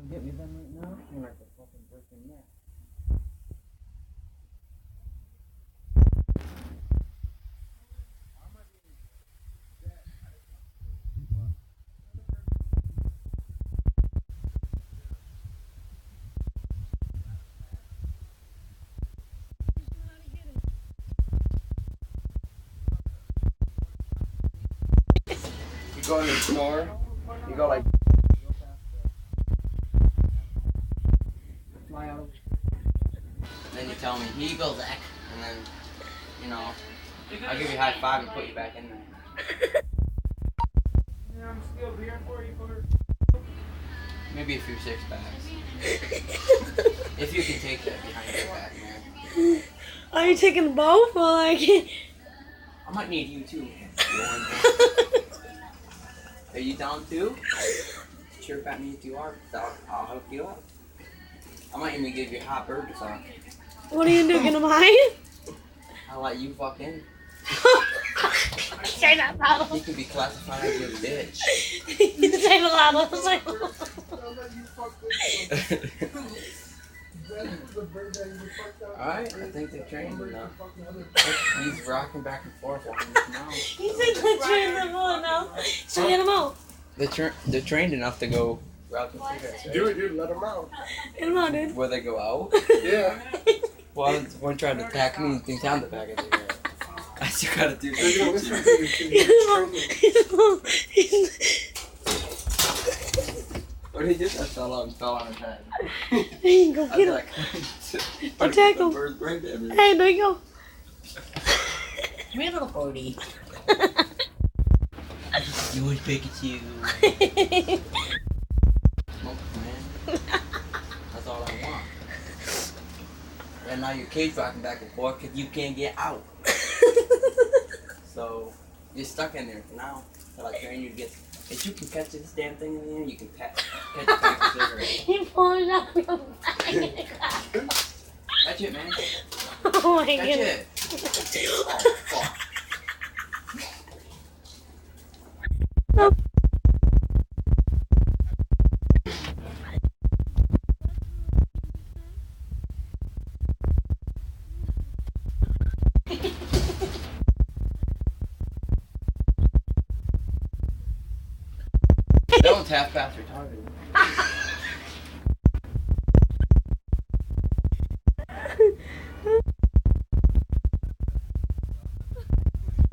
Get me them right now? I'm like a fucking freaking nap. You go in the store, you go like fly out. Then you tell me, here you go, Zach. And then, you know, I'll give you a high five and put you back in there. Yeah, I'm still beer for you for maybe a few six packs. If you can take that behind your back, man. Are you taking both or like? I might need you too. Are you down too? Sure, if that means you are, I'll hook you up. I might even give you a hot burger sauce. What are you doing? Gonna buy? I'll let you fuck in. Say that loud. You can be classified as your bitch. Say it loud. Say it loud. Alright, I think they're trained enough. He's rocking back and forth on him now. You said they're trained enough now. So get them out. They're trained enough to go route the cigarettes, right? Do it, dude. Let them out. Get them out, dude. Where they go out? Yeah. Well, one tried to attack me and thinks I'm the bag of cigarettes. I still gotta do They're gonna that. listen to you. Get them out. What did he do? I fell out and fell on his head. Hey, go I get was him. like, Attack him. Bird's brain damage. Hey, there you go. Come here, little birdie. You would Pikachu. Smoke, man. That's all I want. And now your cage rocking back and forth because you can't get out. So you're stuck in there for now. Until I train you to get. If you can catch this damn thing in the air, you can catch a pack of cigarettes. He pulls out your back. Catch it, man. Oh my Catch goodness. it. Oh, fuck. That one's half past retarded.